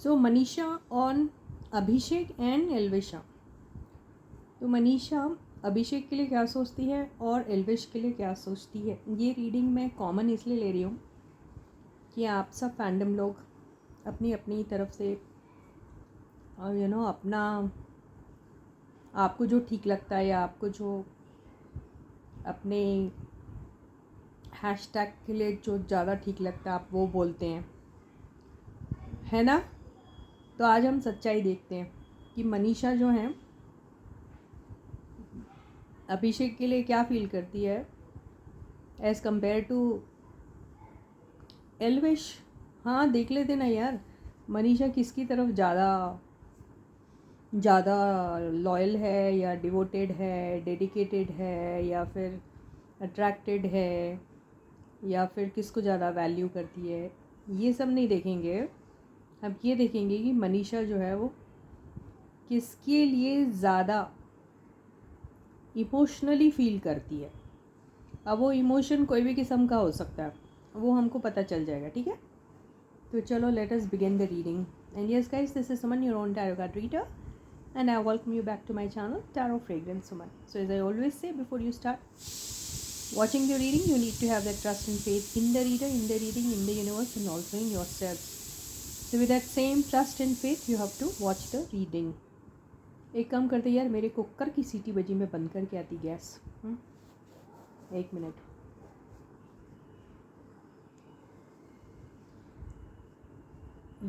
So Manisha on Abhishek and Elvisha. तो मनीषा अभिषेक के लिए क्या सोचती है और एल्विश के लिए क्या सोचती है। ये रीडिंग मैं कॉमन इसलिए ले रही हूँ कि आप सब फैंडम लोग अपनी अपनी तरफ से अपना आपको जो ठीक लगता है या आपको जो अपने हैशटैग के लिए जो ज़्यादा ठीक लगता है आप वो बोलते हैं, है ना। तो आज हम सच्चाई देखते हैं कि मनीषा जो है अभिषेक के लिए क्या फील करती है एज़ कम्पेयर टू एल्विश। हाँ देख लेते ना यार, मनीषा किसकी तरफ ज़्यादा लॉयल है या डिवोटेड है, डेडिकेटेड है या फिर अट्रैक्टेड है या फिर किसको ज़्यादा वैल्यू करती है। ये सब नहीं देखेंगे, अब ये देखेंगे कि मनीषा जो है वो किसके लिए ज़्यादा इमोशनली फील करती है। अब वो इमोशन कोई भी किस्म का हो सकता है, वो हमको पता चल जाएगा, ठीक है। तो चलो let us begin the reading. And yes guys, this is Suman, your own tarot card reader, and I welcome you back to my channel Tarot Fragrance Suman. So as I always say, before you start watching the reading, you need to have that trust and faith in the reader, in the reading, in the universe, and also in yourself. So with that same trust and faith, you have to watch the reading. एक काम करते यार, मेरे cooker की सीटी बजी, मैं बंद करके आती गैस। एक मिनट।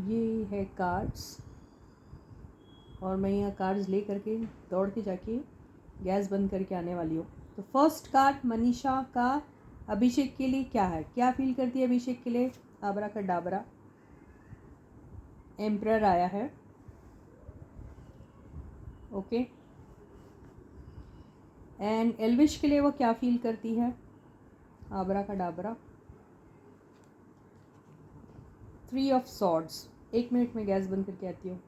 ये है कार्ड्स और मैं यहाँ कार्ड्स ले करके दौड़ के जाके गैस बंद करके आने वाली हूँ। तो फर्स्ट कार्ड मनीषा का अभिषेक के लिए क्या है, क्या फील करती है अभिषेक के लिए। आबरा का डाबरा, एम्परर आया है, ओके। एंड एल्विश के लिए वो क्या फील करती है। आबरा का डाबरा, 3 ऑफ सॉर्ड्स। एक मिनट में गैस बंद करके आती हूँ।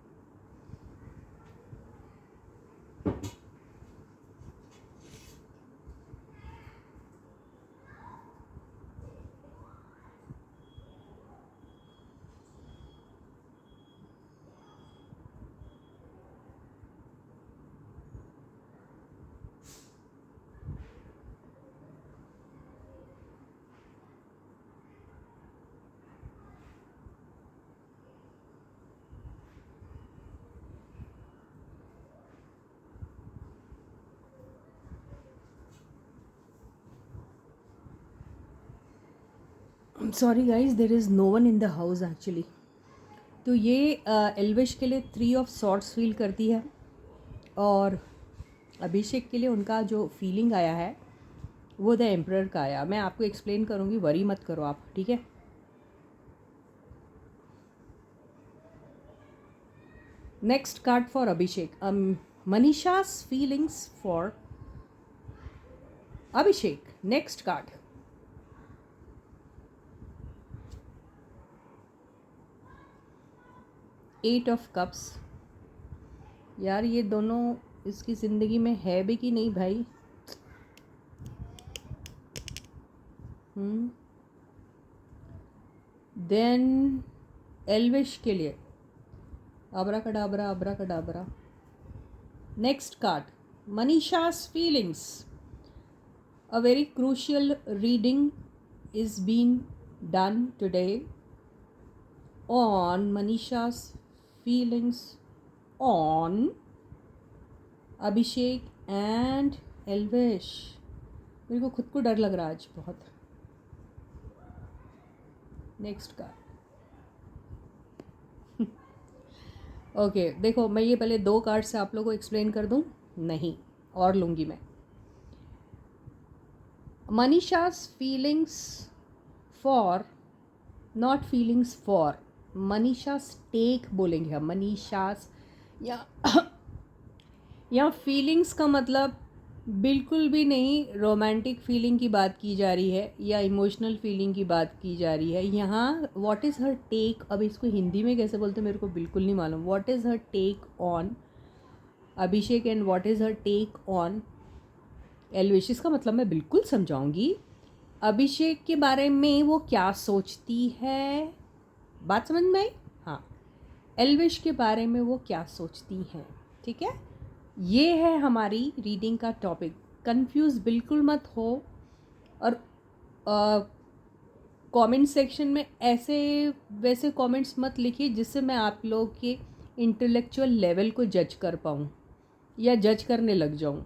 Sorry guys, there is no one in the house actually. तो ये एल्विश के लिए 3 ऑफ सॉर्ड्स फील करती है और अभिषेक के लिए उनका जो फीलिंग आया है वो द एम्परर का आया। मैं आपको एक्सप्लेन करूँगी, वरी मत करो आप, ठीक है। Next card for Abhishek, Manisha's feelings for Abhishek. Next card, eight of cups. यार ये दोनों इसकी ज़िंदगी में है भी कि नहीं भाई। देन एल्विश के लिए आबरा का डाबरा, आबरा का Dabra. Next card, Manisha's feelings. A very crucial reading is being done today on Manisha's feelings on Abhishek and Elvish. मेरे को खुद को डर लग रहा है आज बहुत। नेक्स्ट कार्ड, ओके देखो, मैं ये पहले 2 कार्ड से आप लोगों को एक्सप्लेन कर दूं, नहीं और लूँगी मैं। Manisha's feelings for, not feelings for, Manisha's take बोलेंगे हम। मनीषा's या फीलिंग्स का मतलब बिल्कुल भी नहीं रोमांटिक फीलिंग की बात की जा रही है या इमोशनल फीलिंग की बात की जा रही है यहाँ। व्हाट इज़ हर टेक, अब इसको हिंदी में कैसे बोलते हैं मेरे को बिल्कुल नहीं मालूम। What is her take on Abhishek and what is her take on Elvish. इसका मतलब मैं बिल्कुल समझाऊंगी। अभिषेक के बारे में वो क्या सोचती है, बात समझ में आई। हाँ, एल्विश के बारे में वो क्या सोचती हैं, ठीक है। ये है हमारी रीडिंग का टॉपिक। कंफ्यूज बिल्कुल मत हो, और कमेंट सेक्शन में ऐसे वैसे कमेंट्स मत लिखिए जिससे मैं आप लोगों के इंटेलेक्चुअल लेवल को जज कर पाऊँ या जज करने लग जाऊँ।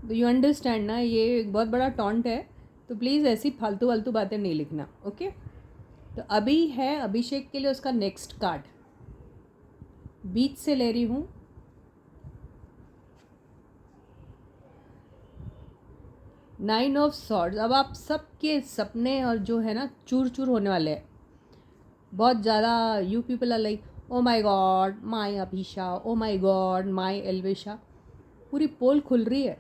तो यू अंडरस्टैंड ना, ये एक बहुत बड़ा टॉन्ट है, तो प्लीज़ ऐसी फालतू फालतू बातें नहीं लिखना, ओके। तो अभी है अभिषेक के लिए उसका नेक्स्ट कार्ड, बीच से ले रही हूँ। Nine of swords. अब आप सबके सपने और जो है ना चूर चूर होने वाले हैं बहुत ज़्यादा। You people are like oh my god my Abhisha, oh my god my Elvisha. पूरी पोल खुल रही है।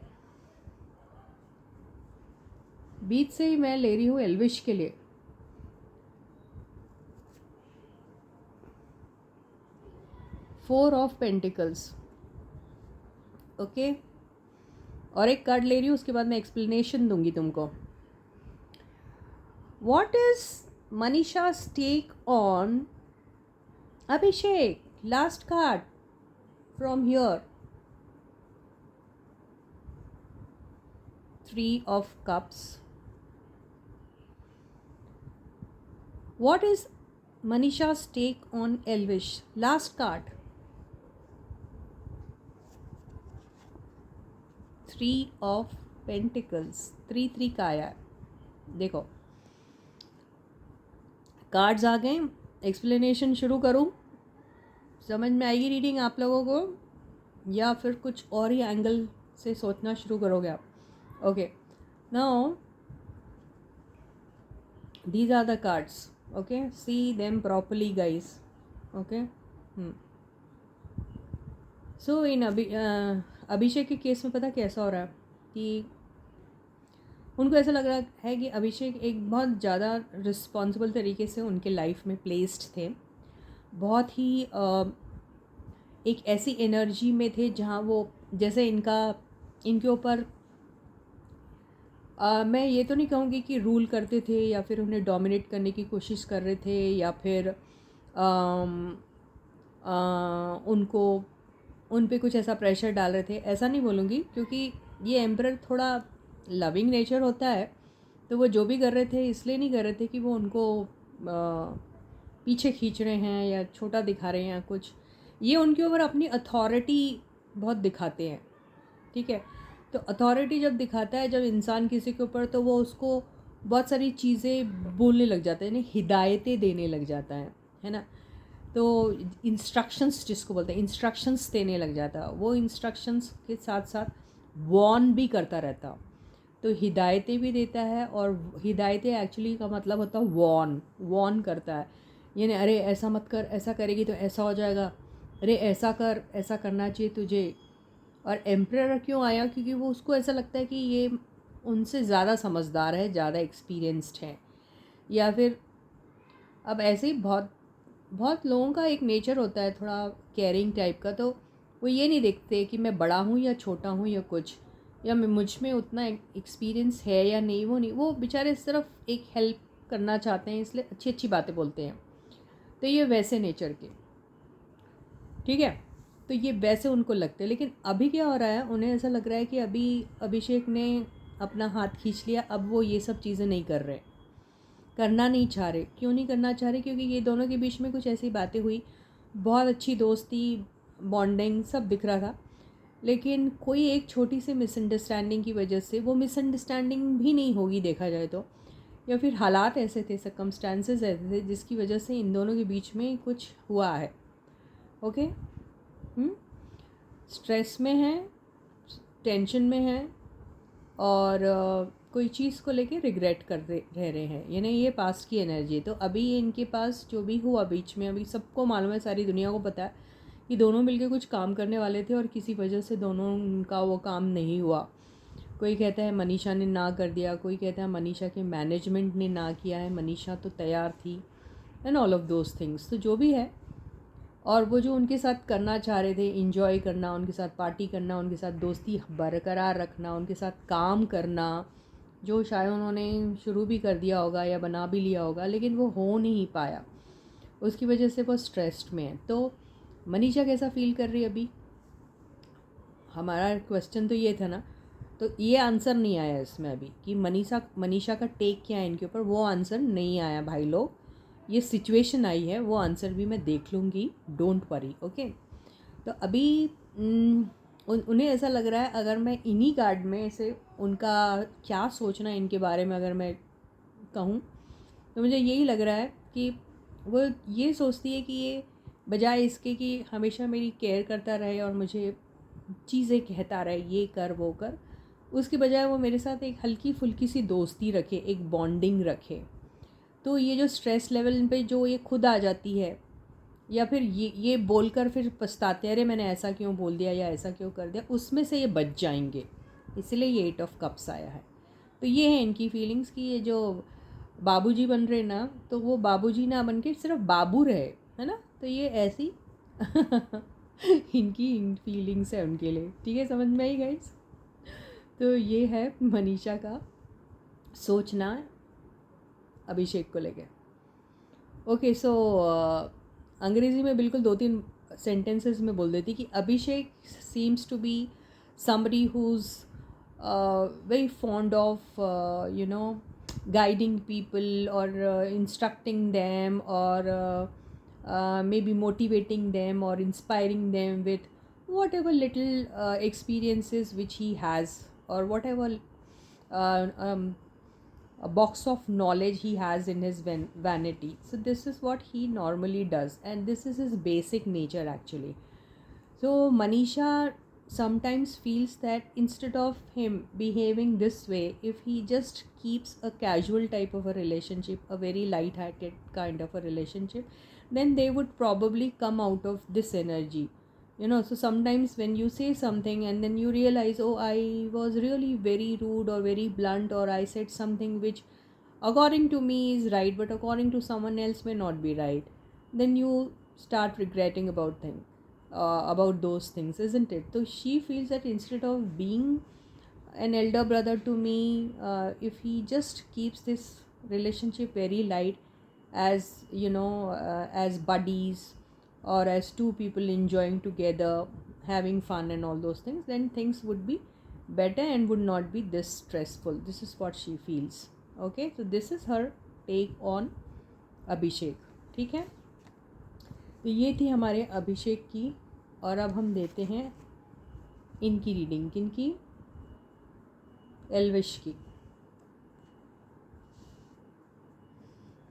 बीच से ही मैं ले रही हूँ एल्विश के लिए। Four of pentacles, okay. और एक कार्ड ले रही हूँ, उसके बाद मैं एक्सप्लेनेशन दूंगी तुमको। What is Manisha's take on Abhishek? Last card from here. Three of Cups. What is Manisha's take on Elvish? Last card. Three of Pentacles. 3 का आया है। देखो कार्ड्स आ गए, एक्सप्लेनेशन शुरू करूँ? समझ में आएगी रीडिंग आप लोगों को, या फिर कुछ और ही एंगल से सोचना शुरू करोगे आप? Okay, now these are the cards, okay, see them properly guys, okay. So in अभिषेक के केस में पता कैसा हो रहा है कि उनको ऐसा लग रहा है कि अभिषेक एक बहुत ज़्यादा रिस्पॉन्सिबल तरीके से उनके लाइफ में प्लेस्ड थे, बहुत ही एक ऐसी एनर्जी में थे जहाँ वो जैसे इनके ऊपर मैं ये तो नहीं कहूँगी कि रूल करते थे या फिर उन्हें डोमिनेट करने की कोशिश कर रहे थे या फिर उनको उन पे कुछ ऐसा प्रेशर डाल रहे थे, ऐसा नहीं बोलूँगी, क्योंकि ये एम्परर थोड़ा लविंग नेचर होता है। तो वो जो भी कर रहे थे इसलिए नहीं कर रहे थे कि वो उनको पीछे खींच रहे हैं या छोटा दिखा रहे हैं कुछ। ये उनके ऊपर अपनी अथॉरिटी बहुत दिखाते हैं, ठीक है। तो अथॉरिटी जब दिखाता है जब इंसान किसी के ऊपर, तो वो उसको बहुत सारी चीज़ें बोलने लग जाता है, यानी हिदायतें देने लग जाता है ना। तो इंस्ट्रक्शंस जिसको बोलते हैं, इंस्ट्रक्शंस देने लग जाता है। वो इंस्ट्रक्शंस के साथ साथ वॉर्न भी करता रहता। तो हिदायतें भी देता है, और हिदायतें एक्चुअली का मतलब होता है वॉर्न करता है। यानी अरे ऐसा मत कर, ऐसा करेगी तो ऐसा हो जाएगा, अरे ऐसा कर, ऐसा करना चाहिए तुझे। और एम्परर क्यों आया? क्योंकि वो उसको ऐसा लगता है कि ये उनसे ज़्यादा समझदार है, ज़्यादा एक्सपीरियंस्ड है, या फिर अब ऐसे ही बहुत बहुत लोगों का एक नेचर होता है थोड़ा केयरिंग टाइप का। तो वो ये नहीं देखते कि मैं बड़ा हूँ या छोटा हूँ या कुछ, या मुझ में उतना एक्सपीरियंस है या नहीं, वो नहीं, वो बेचारे सिर्फ एक हेल्प करना चाहते हैं, इसलिए अच्छी अच्छी बातें बोलते हैं। तो ये वैसे नेचर के, ठीक है। तो ये वैसे उनको लगते हैं। लेकिन अभी क्या हो रहा है, उन्हें ऐसा लग रहा है कि अभी अभिषेक ने अपना हाथ खींच लिया, अब वो ये सब चीज़ें नहीं कर रहे, करना नहीं चाह रहे। क्यों नहीं करना चाह रहे? क्योंकि ये दोनों के बीच में कुछ ऐसी बातें हुई, बहुत अच्छी दोस्ती, बॉन्डिंग सब दिख रहा था, लेकिन कोई एक छोटी सी मिसअंडरस्टैंडिंग की वजह से, वो मिसअंडरस्टैंडिंग भी नहीं होगी देखा जाए तो, या फिर हालात ऐसे थे, सर्कमस्टांसेस ऐसे थे जिसकी वजह से इन दोनों के बीच में कुछ हुआ है, ओके। स्ट्रेस में है, टेंशन में है, और कोई चीज़ को लेके रिग्रेट कर रहे हैं, यानी ये पास्ट की एनर्जी है। तो अभी इनके पास जो भी हुआ बीच में, अभी सबको मालूम है, सारी दुनिया को पता है कि दोनों मिलके कुछ काम करने वाले थे और किसी वजह से दोनों का वो काम नहीं हुआ। कोई कहता है मनीषा ने ना कर दिया, कोई कहता है मनीषा के मैनेजमेंट ने ना किया है, मनीषा तो तैयार थी, and all of those things. तो जो भी है, और वो जो उनके साथ करना चाह रहे थे, इंजॉय करना, उनके साथ पार्टी करना, उनके साथ दोस्ती बरकरार रखना, उनके साथ काम करना, जो शायद उन्होंने शुरू भी कर दिया होगा या बना भी लिया होगा, लेकिन वो हो नहीं पाया, उसकी वजह से वो स्ट्रेस्ड में है। तो मनीषा कैसा फील कर रही है अभी? हमारा क्वेश्चन तो ये था ना, तो ये आंसर नहीं आया इसमें अभी कि मनीषा का टेक क्या है इनके ऊपर, वो आंसर नहीं आया भाई लोग। ये सिचुएशन आई है, वो आंसर भी मैं देख लूँगी, डोंट वरी, ओके। तो अभी उन्हें ऐसा लग रहा है, अगर मैं इन्हीं कार्ड में से उनका क्या सोचना है इनके बारे में अगर मैं कहूँ, तो मुझे यही लग रहा है कि वो ये सोचती है कि ये बजाय इसके कि हमेशा मेरी केयर करता रहे और मुझे चीज़ें कहता रहे ये कर वो कर, उसके बजाय वो मेरे साथ एक हल्की फुल्की सी दोस्ती रखे, एक बॉन्डिंग रखे। तो ये जो स्ट्रेस लेवल पे जो ये खुद आ जाती है, या फिर ये बोलकर फिर पछताते हैं, अरे मैंने ऐसा क्यों बोल दिया या ऐसा क्यों कर दिया, उसमें से ये बच जाएंगे। इसलिए ये 8 ऑफ कप्स आया है। तो ये है इनकी फीलिंग्स कि ये जो बाबूजी बन रहे ना, तो वो बाबूजी ना बन के सिर्फ बाबू रहे, है ना। तो ये ऐसी इनकी फीलिंग्स है उनके लिए, ठीक है, समझ में आई गाइस। तो ये है मनीषा का सोचना अभिषेक को लेके। ओके, सो अंग्रेज़ी में बिल्कुल 2-3 सेंटेंसेस में बोल देती कि Abhishek seems to be somebody who's very fond of guiding people or instructing them or maybe motivating them or inspiring them with whatever little experiences which he has, or whatever a box of knowledge he has in his vanity. So this is what he normally does, and this is his basic nature actually. So Manisha sometimes feels that instead of him behaving this way, if he just keeps a casual type of a relationship, a very light-hearted kind of a relationship, then they would probably come out of this energy. So sometimes when you say something and then you realize, oh, I was really very rude or very blunt, or I said something which according to me is right but according to someone else may not be right, then you start regretting about those things, isn't it? So she feels that instead of being an elder brother to me, if he just keeps this relationship very light, as as buddies or as two people enjoying together, having fun and all those things, then things would be better and would not be this stressful. This is what she feels. Okay, so this is her take on अभिषेक, ठीक है। तो ये थी हमारे अभिषेक की, और अब हम देते हैं इनकी रीडिंग, किनकी, एल्विश की।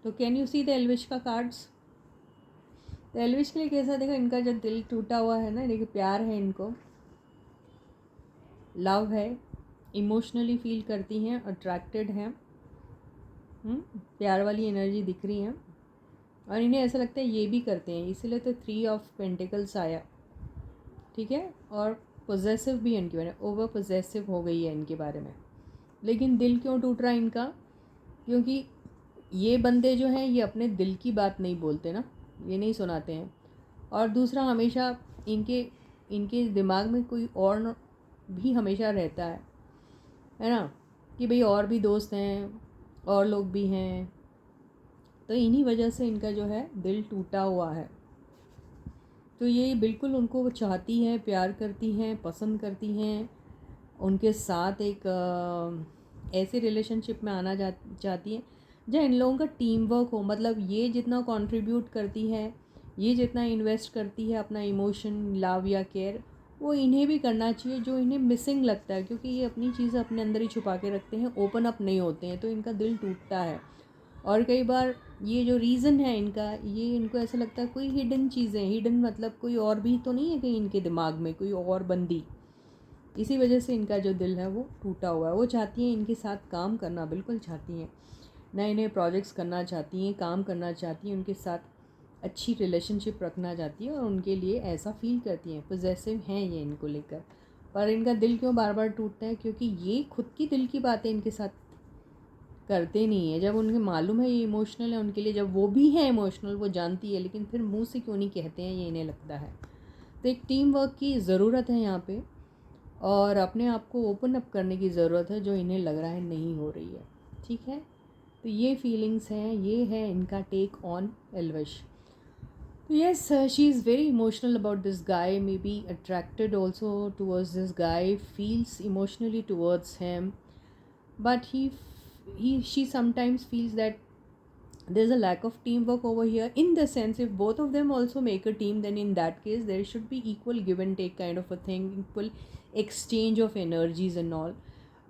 तो can you see the Elvish का कार्ड्स? तो एल्विश के लिए कैसा, देखो इनका जो दिल टूटा हुआ है ना, देखिए प्यार है इनको, लव है, इमोशनली फील करती हैं, अट्रैक्टेड हैं, प्यार वाली एनर्जी दिख रही है, और इन्हें ऐसा लगता है ये भी करते हैं, इसीलिए तो 3 ऑफ पेंटिकल्स आया, ठीक है। और पोजेसिव भी है इनके बारे में, ओवर पोजेसिव हो गई है इनके बारे में। लेकिन दिल क्यों टूट रहा है इनका? क्योंकि ये बंदे जो हैं ये अपने दिल की बात नहीं बोलते ना, ये नहीं सुनाते हैं। और दूसरा, हमेशा इनके दिमाग में कोई और भी हमेशा रहता है ना, कि भाई और भी दोस्त हैं, और लोग भी हैं। तो इन्हीं वजह से इनका जो है दिल टूटा हुआ है। तो ये बिल्कुल उनको वो चाहती हैं, प्यार करती हैं, पसंद करती हैं, उनके साथ एक ऐसे रिलेशनशिप में आना चाहती हैं जहाँ इन लोगों का टीम वर्क हो। मतलब ये जितना कंट्रीब्यूट करती है, ये जितना इन्वेस्ट करती है अपना इमोशन, लव या केयर, वो इन्हें भी करना चाहिए, जो इन्हें मिसिंग लगता है, क्योंकि ये अपनी चीज़ें अपने अंदर ही छुपा के रखते हैं, ओपन अप नहीं होते हैं, तो इनका दिल टूटता है। और कई बार ये जो रीज़न है इनका, ये इनको ऐसा लगता है कोई हिडन चीज़ें, हिडन मतलब कोई और भी तो नहीं है कहीं इनके दिमाग में कोई और बंदी, इसी वजह से इनका जो दिल है वो टूटा हुआ है। वो चाहती हैं इनके साथ काम करना, बिल्कुल चाहती हैं, नए नए प्रोजेक्ट्स करना चाहती हैं, काम करना चाहती हैं, उनके साथ अच्छी रिलेशनशिप रखना चाहती है, और उनके लिए ऐसा फील करती हैं, पॉजेसिव हैं ये इनको लेकर। पर इनका दिल क्यों बार बार टूटता है? क्योंकि ये खुद की दिल की बातें इनके साथ करते नहीं है। जब उन्हें मालूम है ये इमोशनल है उनके लिए, जब वो भी है इमोशनल, वो जानती है, लेकिन फिर मुंह से क्यों नहीं कहते हैं, ये इन्हें लगता है। तो एक टीम वर्क की ज़रूरत है यहाँ पे, और अपने आप को ओपन अप करने की ज़रूरत है, जो इन्हें लग रहा है नहीं हो रही है, ठीक है। तो ये फीलिंग्स हैं, ये है इनका take on Elvish. Yes, she is very emotional about this guy, maybe attracted also towards this guy, feels emotionally towards him, but she sometimes feels that there's a lack of teamwork over here. In the sense, if both of them also make a team, then in that case there should be equal give and take kind of a thing, equal exchange of energies and all,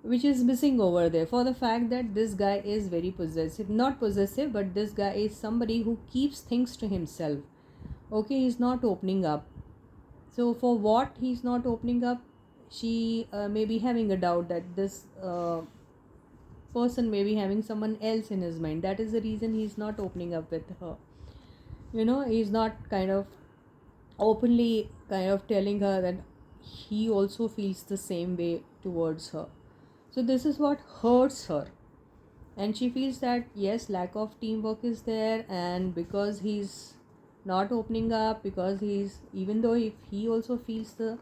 which is missing over there, for the fact that this guy is very possessive, not possessive, but this guy is somebody who keeps things to himself. Okay, he's not opening up. So for what he's not opening up, she may be having a doubt that this person may be having someone else in his mind. That is the reason he's not opening up with her. He's not kind of openly kind of telling her that he also feels the same way towards her. So this is what hurts her, and she feels that yes, lack of teamwork is there, and because he's not opening up, because he's, even though if he also feels the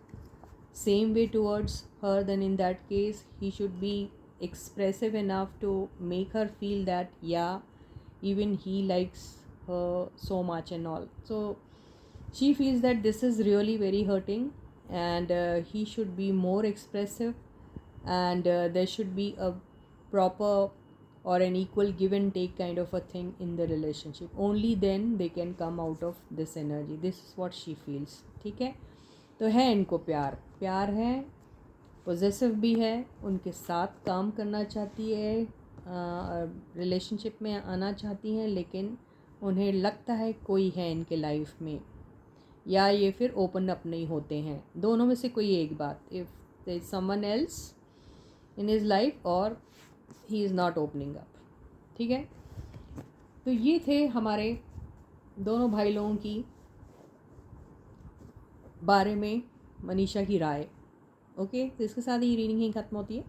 same way towards her, then in that case he should be expressive enough to make her feel that yeah, even he likes her so much and all. So she feels that this is really very hurting, and he should be more expressive, and there should be a proper or an equal give and take kind of a thing in the relationship. Only then they can come out of this energy. This is what she feels. ठीक है, तो है इनको प्यार, प्यार है, possessive भी है, उनके साथ काम करना चाहती है, रिलेशनशिप में आना चाहती हैं, लेकिन उन्हें लगता है कोई है इनके लाइफ में, या ये फिर ओपन अप नहीं होते हैं। दोनों में से कोई एक बात, if there is someone else in his life और he is not opening up. ठीक है, तो ये थे हमारे दोनों भाई लोगों की बारे में मनीषा की राय। ओके, तो इसके साथ ही रीडिंग ही ख़त्म होती है।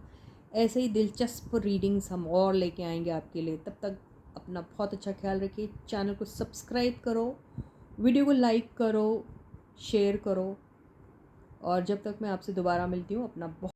ऐसे ही दिलचस्प रीडिंग्स हम और लेके आएंगे आपके लिए। तब तक अपना बहुत अच्छा ख्याल रखिए, चैनल को सब्सक्राइब करो, वीडियो को लाइक करो, शेयर करो, और जब तक मैं आपसे दोबारा मिलती हूँ, अपना बहुत